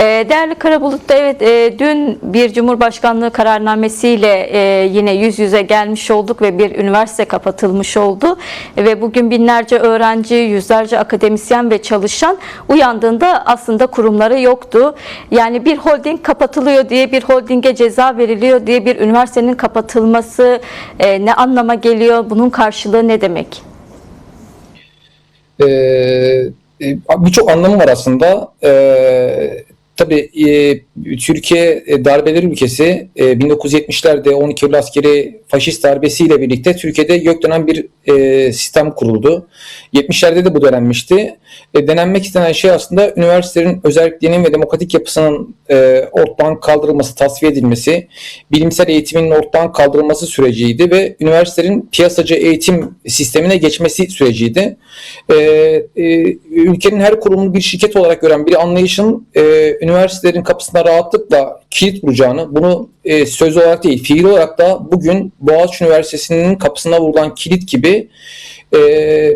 Değerli Karabulut'ta evet dün bir Cumhurbaşkanlığı kararnamesiyle yine yüz yüze gelmiş olduk ve bir üniversite kapatılmış oldu. Ve bugün binlerce öğrenci, yüzlerce akademisyen ve çalışan uyandığında aslında kurumları yoktu. Yani bir holding kapatılıyor diye, bir holdinge ceza veriliyor diye bir üniversitenin kapatılması ne anlama geliyor? Bunun karşılığı ne demek? Birçok anlamı var aslında. Tabii Türkiye darbeler ülkesi. 1970'lerde 12 Eylül askeri faşist darbesiyle birlikte Türkiye'de gökdelen bir sistem kuruldu. 70'lerde de bu denenmişti. Denenmek istenen şey aslında üniversitelerin özelliklerinin ve demokratik yapısının ortadan kaldırılması, tasfiye edilmesi, bilimsel eğitimin ortadan kaldırılması süreciydi ve üniversitelerin piyasacı eğitim sistemine geçmesi süreciydi. Ülkenin her kurumunu bir şirket olarak gören bir anlayışın üniversitelerin kapısına rahatlıkla kilit vuracağını, bunu söz olarak değil, fiil olarak da bugün Boğaziçi Üniversitesi'nin kapısına vurulan kilit gibi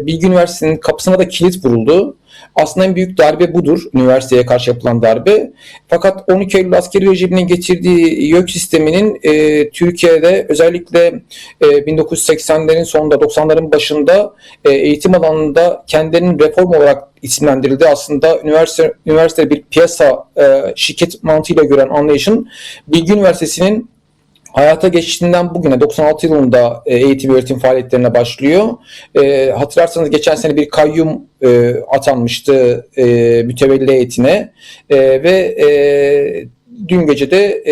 Bilgi Üniversitesi'nin kapısına da kilit vuruldu. Aslında en büyük darbe budur, üniversiteye karşı yapılan darbe. Fakat 12 Eylül askeri rejiminin getirdiği YÖK sisteminin Türkiye'de özellikle 1980'lerin sonunda, 90'ların başında eğitim alanında kendilerinin reform olarak isimlendirildi. Aslında üniversite bir piyasa şirket mantığıyla gören anlayışın Bilgi Üniversitesi'nin hayata geçtiğinden bugüne 96 yılında eğitim öğretim faaliyetlerine başlıyor. Hatırlarsanız geçen sene bir kayyum atanmıştı mütevelli heyetine ve dün gece de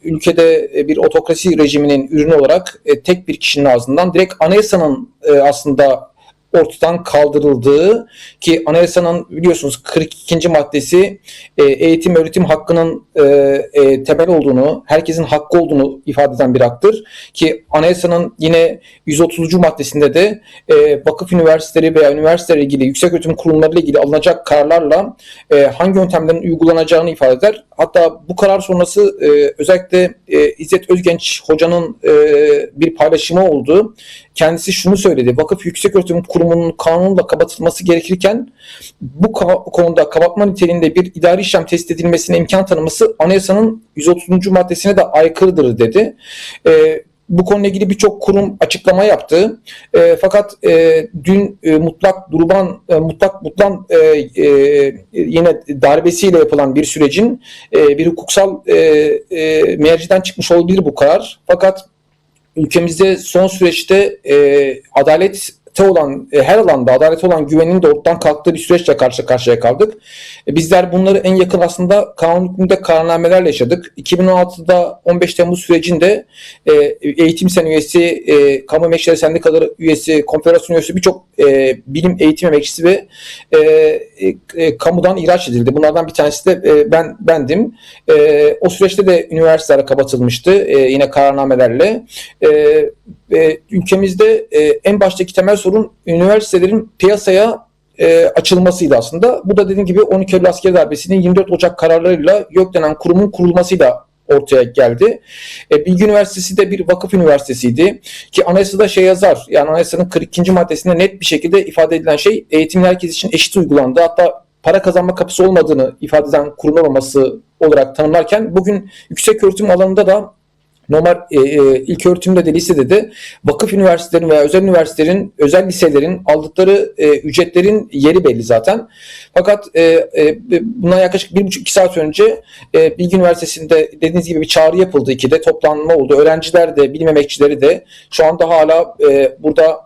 ülkede bir otokrasi rejiminin ürünü olarak tek bir kişinin ağzından direkt anayasanın aslında ortadan kaldırıldığı, ki anayasanın biliyorsunuz 42. maddesi eğitim öğretim hakkının temel olduğunu, herkesin hakkı olduğunu ifade eden bir haktır. Ki anayasanın yine 130. maddesinde de vakıf üniversiteleri veya üniversitelerle ilgili, yükseköğretim kurumlarıyla ilgili alınacak kararlarla hangi yöntemlerin uygulanacağını ifade eder. Hatta bu karar sonrası özellikle İzzet Özgenç Hoca'nın bir paylaşımı oldu. Kendisi şunu söyledi: vakıf yükseköğretim kurumunun kanunla kapatılması gerekirken bu konuda kapatma niteliğinde bir idari işlem tespit edilmesine imkan tanıması anayasanın 130. maddesine de aykırıdır dedi. Bu konuyla ilgili birçok kurum açıklama yaptı. Fakat dün mutlak Mutlan yine darbesiyle yapılan bir sürecin bir hukuksal merciden çıkmış olabilir bu karar. Fakat ülkemizde son süreçte adalete olan, her alanda adalete olan güvenin de ortadan kalktığı bir süreçle karşı karşıya kaldık. Bizler bunları en yakın aslında kanun hükmünde kararnamelerle yaşadık. 2016'da 15 Temmuz sürecinde Eğitim Sen üyesi, Kamu Emekçileri Sendikaları üyesi, Konfederasyon üyesi birçok bilim eğitim emekçisi ve kamudan ihraç edildi. Bunlardan bir tanesi de bendim. O süreçte de üniversiteler kapatılmıştı yine kararnamelerle. Ülkemizde en baştaki temel sorun üniversitelerin piyasaya açılmasıydı aslında. Bu da dediğim gibi 12 Eylül askeri darbesinin 24 Ocak kararlarıyla YÖK denen kurumun kurulmasıyla ortaya geldi. Bilgi Üniversitesi de bir vakıf üniversitesiydi ki anayasada şey yazar, yani anayasanın 42. maddesinde net bir şekilde ifade edilen şey eğitimin herkes için eşit uygulandı. Hatta para kazanma kapısı olmadığını ifade eden kurum olmaması olarak tanımlarken bugün yüksek öğretim alanında da normal ilk öğretimde de lisede de vakıf üniversitelerin veya özel üniversitelerin, özel liselerin aldıkları ücretlerin yeri belli zaten. Fakat bundan yaklaşık 1,5-2 saat önce Bilgi Üniversitesi'nde dediğiniz gibi bir çağrı yapıldı. İkide toplanma oldu. Öğrenciler de, bilim emekçileri de şu anda hala burada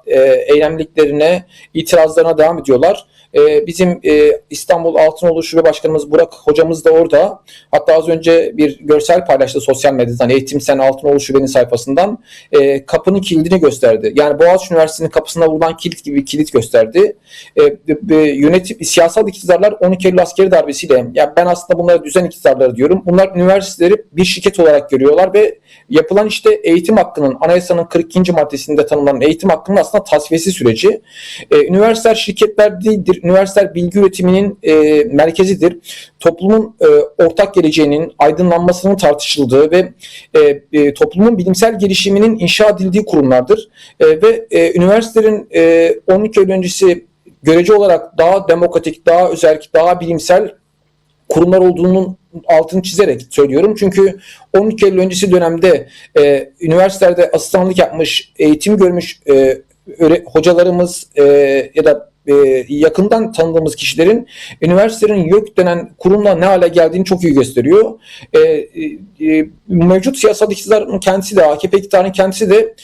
eylemliklerine, itirazlarına devam ediyorlar. Bizim İstanbul Altınoğlu Şube Başkanımız Burak hocamız da orada. Hatta az önce bir görsel paylaştı sosyal medyadan, Eğitim Sen Altınoğlu Şube'nin sayfasından. Kapının kilidini gösterdi. Yani Boğaziçi Üniversitesi'nin kapısına vurulan kilit gibi bir kilit gösterdi. Yönetim, siyasal iktidarlar 12 Eylül askeri darbesiyle, yani ben aslında bunlara düzen iktidarları diyorum. Bunlar üniversiteleri bir şirket olarak görüyorlar ve yapılan işte eğitim hakkının, anayasanın 42. maddesinde tanımlanan eğitim hakkının aslında tasfiyesi süreci. Üniversiteler şirketler değildir. Üniversiteler bilgi üretiminin merkezidir. Toplumun ortak geleceğinin aydınlanmasının tartışıldığı ve toplumun bilimsel gelişiminin inşa edildiği kurumlardır. Ve üniversitelerin 12 Eylül öncesi görece olarak daha demokratik, daha özerk, daha bilimsel kurumlar olduğunun altını çizerek söylüyorum. Çünkü 12 Eylül öncesi dönemde üniversitelerde asistanlık yapmış, eğitim görmüş hocalarımız ya da yakından tanıdığımız kişilerin üniversitelerin YÖK denen kurumla ne hale geldiğini çok iyi gösteriyor. Mevcut siyasal iktidarın kendisi de, AKP iktidarının kendisi de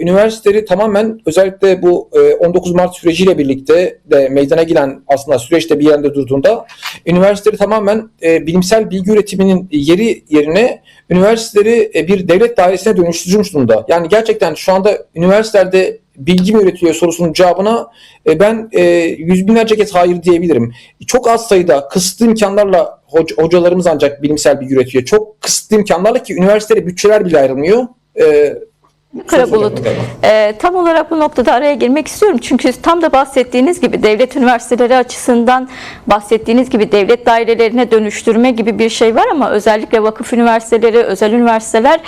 üniversiteleri tamamen, özellikle bu 19 Mart süreciyle birlikte de meydana gelen aslında süreçte bir yerinde durduğunda, üniversiteleri tamamen bilimsel bilgi üretiminin yerine üniversiteleri bir devlet dairesine dönüştürmüş durumda. Yani gerçekten şu anda üniversitelerde bilgi mi üretiliyor sorusunun cevabına ben yüz binlerce kez hayır diyebilirim. Çok az sayıda kısıtlı imkanlarla hocalarımız ancak bilimsel bilgi üretiyor. Çok kısıtlı imkanlarla, ki üniversitede bütçeler bile ayrılmıyor. Karabulut, tam olarak bu noktada araya girmek istiyorum. Çünkü tam da bahsettiğiniz gibi devlet üniversiteleri açısından bahsettiğiniz gibi devlet dairelerine dönüştürme gibi bir şey var, ama özellikle vakıf üniversiteleri, özel üniversiteler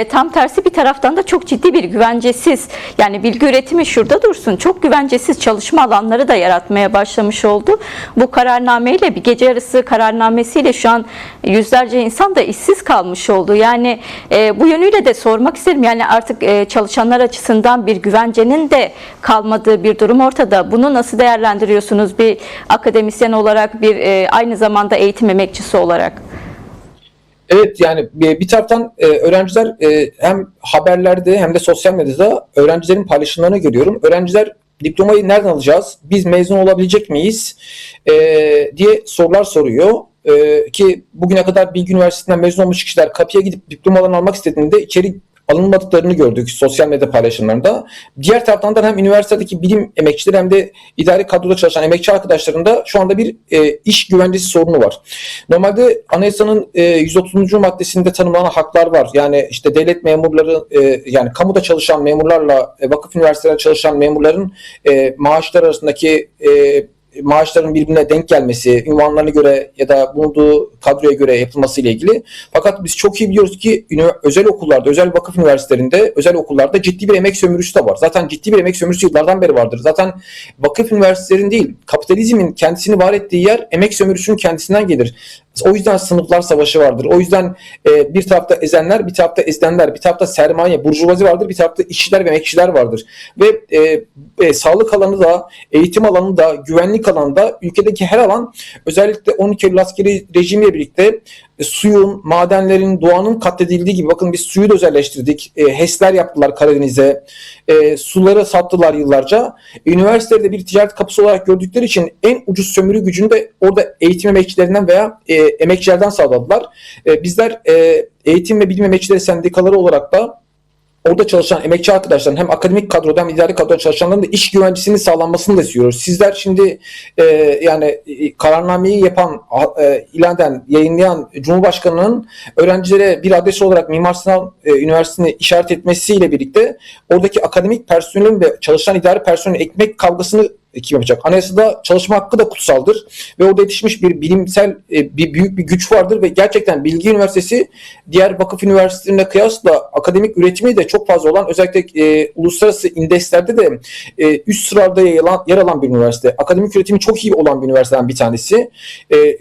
tam tersi bir taraftan da çok ciddi bir güvencesiz, yani bilgi üretimi şurada dursun, çok güvencesiz çalışma alanları da yaratmaya başlamış oldu. Bu kararnameyle, bir gece yarısı kararnamesiyle şu an yüzlerce insan da işsiz kalmış oldu. Yani bu yönüyle de sormak isterim. Yani artık çalışanlar açısından bir güvencenin de kalmadığı bir durum ortada. Bunu nasıl değerlendiriyorsunuz bir akademisyen olarak, bir aynı zamanda eğitim emekçisi olarak? Evet, yani bir taraftan öğrenciler hem haberlerde hem de sosyal medyada öğrencilerin paylaşımlarını görüyorum. Öğrenciler diplomayı nereden alacağız, biz mezun olabilecek miyiz diye sorular soruyor. Ki bugüne kadar Bilgi Üniversitesi'nden mezun olmuş kişiler kapıya gidip diplomalarını almak istediğinde içeri alınmadıklarını gördük sosyal medya paylaşımlarında. Diğer taraftan da hem üniversitedeki bilim emekçileri hem de idari kadroda çalışan emekçi arkadaşlarında şu anda bir iş güvencesi sorunu var. Normalde anayasanın 130. maddesinde tanımlanan haklar var. Yani işte devlet memurları, yani kamuda çalışan memurlarla vakıf üniversitelerinde çalışan memurların maaşlar arasındaki maaşların birbirine denk gelmesi, ünvanlarına göre ya da bulunduğu kadroya göre yapılması ile ilgili. Fakat biz çok iyi biliyoruz ki özel okullarda, özel vakıf üniversitelerinde, özel okullarda ciddi bir emek sömürüsü de var. Zaten ciddi bir emek sömürüsü yıllardan beri vardır. Zaten vakıf üniversitelerin değil, kapitalizmin kendisini var ettiği yer emek sömürüsünün kendisinden gelir. O yüzden sınıflar savaşı vardır. O yüzden bir tarafta ezenler, bir tarafta ezilenler, bir tarafta sermaye, burjuvazi vardır, bir tarafta işçiler ve emekçiler vardır. Ve sağlık alanı da, eğitim alanı da, güvenlik alanı da, ülkedeki her alan, özellikle 12 Eylül askeri rejimiyle birlikte suyun, madenlerin, doğanın katledildiği gibi, bakın biz suyu da özelleştirdik. HES'ler yaptılar Karadeniz'e. Suları sattılar yıllarca. Üniversitede bir ticaret kapısı olarak gördükleri için en ucuz sömürü gücünü de orada eğitim emekçilerinden veya emekçilerden sağladılar. Bizler eğitim ve bilim emekçileri sendikaları olarak da orada çalışan emekçi arkadaşların, hem akademik kadroda hem idari kadroda çalışanların da iş güvencesinin sağlanmasını da istiyoruz. Sizler şimdi yani kararnameyi yapan, ilan eden, yayınlayan Cumhurbaşkanı'nın öğrencilere bir adres olarak Mimar Sinan Üniversitesi'ni işaret etmesiyle birlikte oradaki akademik personelin ve çalışan idari personelin ekmek kavgasını kim yapacak? Anayasada çalışma hakkı da kutsaldır ve orada yetişmiş bir bilimsel büyük bir güç vardır ve gerçekten Bilgi Üniversitesi diğer vakıf üniversitelerine kıyasla akademik üretimi de çok fazla olan, özellikle uluslararası indekslerde de üst sıralarda yer alan bir üniversite. Akademik üretimi çok iyi olan bir üniversiteden bir tanesi.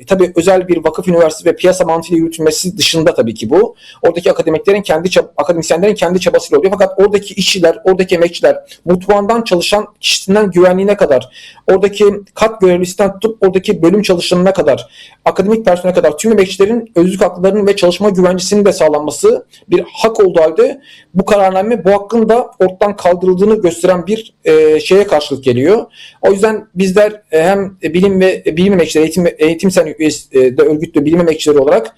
Tabii özel bir vakıf üniversitesi ve piyasa mantığıyla yürütülmesi dışında tabii ki bu. Oradaki akademisyenlerin kendi çabasıyla oluyor. Fakat oradaki işçiler, oradaki emekçiler, mutfağından çalışan kişisinden güvenliğine kadar, oradaki kat görevlisinden tutup oradaki bölüm çalışanına kadar, akademik personele kadar tüm emekçilerin özlük haklarının ve çalışma güvencesinin de sağlanması bir hak olduğu halde bu kararname bu hakkın da ortadan kaldırıldığını gösteren bir şeye karşılık geliyor. O yüzden bizler hem bilim ve bilim emekçileri, eğitim sen üyesi de örgütlü bilim emekçileri olarak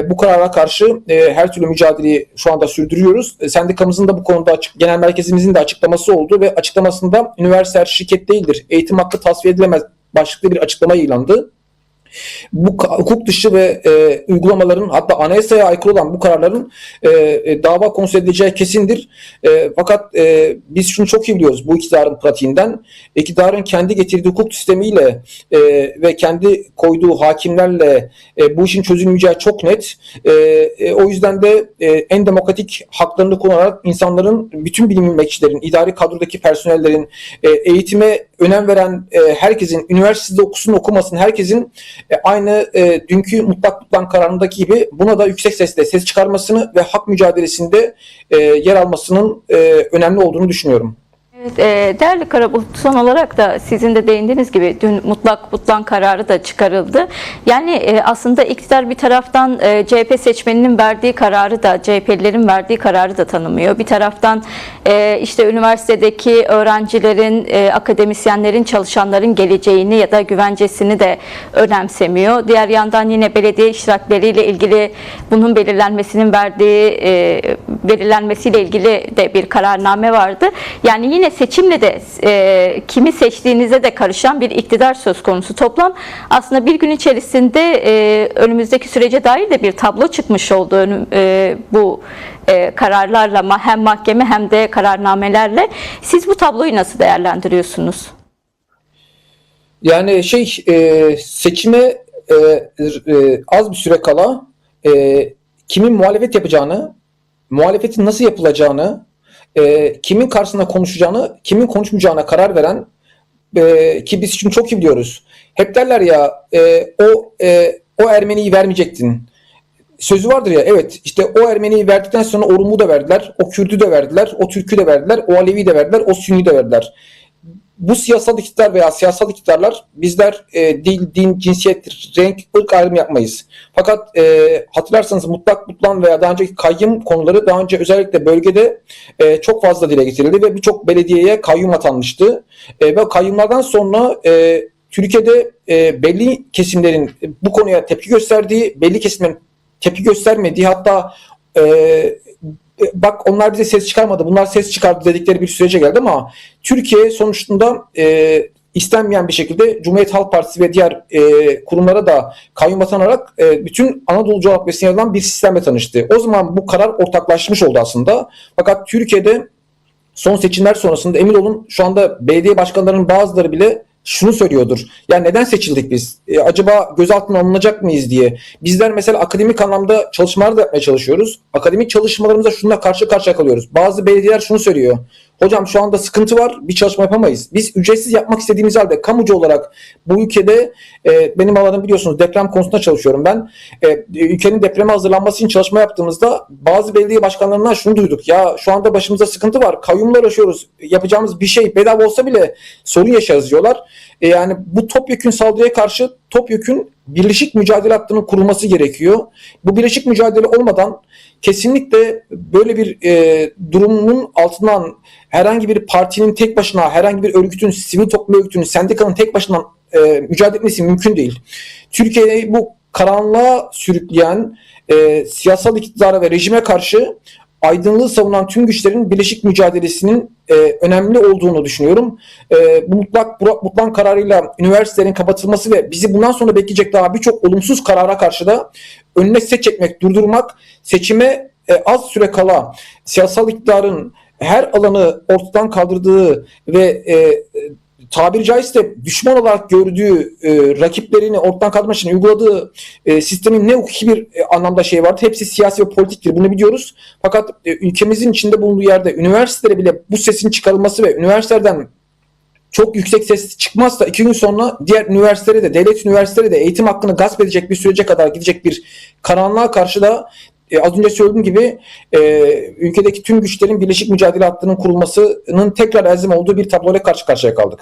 bu karara karşı her türlü mücadeleyi şu anda sürdürüyoruz. Sendikamızın da bu konuda genel merkezimizin de açıklaması oldu ve açıklamasında üniversiteler şirket değildir, eğitim hakkı tasfiye edilemez başlıklı bir açıklama ilandı. Bu hukuk dışı ve uygulamaların, hatta anayasaya aykırı olan bu kararların dava konusu edileceği kesindir. Fakat biz şunu çok iyi biliyoruz bu iktidarın pratiğinden. İktidarın kendi getirdiği hukuk sistemiyle ve kendi koyduğu hakimlerle bu işin çözülmeyeceği çok net. O yüzden de en demokratik haklarını kullanarak insanların, bütün bilim emekçilerin, idari kadrodaki personellerin eğitime önem veren herkesin üniversitede okusun okumasın herkesin aynı dünkü mutlak tutulan kararındaki gibi buna da yüksek sesle ses çıkarmasını ve hak mücadelesinde yer almasının önemli olduğunu düşünüyorum. Evet, değerli Karabulut, son olarak da sizin de değindiğiniz gibi dün mutlak butlan kararı da çıkarıldı. Yani aslında iktidar bir taraftan CHP seçmeninin verdiği kararı da, CHP'lilerin verdiği kararı da tanımıyor. Bir taraftan işte üniversitedeki öğrencilerin, akademisyenlerin, çalışanların geleceğini ya da güvencesini de önemsemiyor. Diğer yandan yine belediye iştirakleriyle ilgili bunun belirlenmesiyle ilgili de bir kararname vardı. Yani yine seçimle de kimi seçtiğinize de karışan bir iktidar söz konusu. Toplam aslında bir gün içerisinde önümüzdeki sürece dair de bir tablo çıkmış oldu bu kararlarla, hem mahkeme hem de kararnamelerle. Siz bu tabloyu nasıl değerlendiriyorsunuz? Yani seçime az bir süre kala kimin muhalefet yapacağını, muhalefetin nasıl yapılacağını, kimin karşısında konuşacağını, kimin konuşmayacağına karar veren ki biz şimdi çok iyi biliyoruz. Hep derler ya o Ermeniyi vermeyecektin. Sözü vardır ya, evet işte o Ermeniyi verdikten sonra o Rum'u da verdiler, o Kürt'ü de verdiler, o Türk'ü de verdiler, o Alevi'yi de verdiler, o Sünni'yi de verdiler. Bu siyasal iktidar veya siyasal iktidarlar bizler dil, din, cinsiyet, renk, ırk ayrımı yapmayız. Fakat hatırlarsanız mutlak butlan veya daha önceki kayyum konuları daha önce özellikle bölgede çok fazla dile getirildi ve birçok belediyeye kayyum atanmıştı. Ve kayyumlardan sonra Türkiye'de belli kesimlerin bu konuya tepki gösterdiği, belli kesimlerin tepki göstermediği, hatta bak onlar bize ses çıkarmadı, bunlar ses çıkardı dedikleri bir sürece geldi ama Türkiye sonuçta istenmeyen bir şekilde Cumhuriyet Halk Partisi ve diğer kurumlara da kayyum atanarak bütün Anadolu coğrafyasına yayılan bir sistemle tanıştı. O zaman bu karar ortaklaşmış oldu aslında. Fakat Türkiye'de son seçimler sonrasında emin olun şu anda belediye başkanlarının bazıları bile şunu söylüyordur. Ya neden seçildik biz? Acaba gözaltına alınacak mıyız diye. Bizler mesela akademik anlamda çalışmalar da yapmaya çalışıyoruz. Akademik çalışmalarımızda şununla karşı karşıya kalıyoruz. Bazı belediyeler şunu söylüyor. Hocam şu anda sıkıntı var, bir çalışma yapamayız. Biz ücretsiz yapmak istediğimiz halde kamucu olarak bu ülkede benim alanım biliyorsunuz deprem konusunda çalışıyorum ben. Ülkenin depreme hazırlanması için çalışma yaptığımızda bazı belediye başkanlarından şunu duyduk. Ya şu anda başımızda sıkıntı var, kayyumla uğraşıyoruz. Yapacağımız bir şey bedava olsa bile sorun yaşarız diyorlar. Yani bu topyekün saldırıya karşı topyekün birleşik mücadele hattının kurulması gerekiyor. Bu birleşik mücadele olmadan kesinlikle böyle bir durumun altından herhangi bir partinin tek başına, herhangi bir örgütün, sivil toplum örgütünün, sendikanın tek başına mücadele etmesi mümkün değil. Türkiye'yi bu karanlığa sürükleyen siyasal iktidara ve rejime karşı aydınlığı savunan tüm güçlerin birleşik mücadelesinin önemli olduğunu düşünüyorum. Bu mutlak kararıyla üniversitelerin kapatılması ve bizi bundan sonra bekleyecek daha birçok olumsuz karara karşı da önüne set çekmek, durdurmak, seçime az süre kala siyasal iktidarın her alanı ortadan kaldırdığı ve tabiri caizse düşman olarak gördüğü rakiplerini ortadan kaldırmak için uyguladığı sistemin ne hukuki bir anlamda şey vardı. Hepsi siyasi ve politiktir. Bunu biliyoruz. Fakat ülkemizin içinde bulunduğu yerde üniversitelere bile bu sesin çıkarılması ve üniversitelerden çok yüksek ses çıkmazsa 2 gün sonra diğer üniversitelere de, devlet üniversitelere de eğitim hakkını gasp edecek bir sürece kadar gidecek bir karanlığa karşı da az önce söylediğim gibi ülkedeki tüm güçlerin birleşik mücadele hattının kurulmasının tekrar elzem olduğu bir tabloyla karşı karşıya kaldık.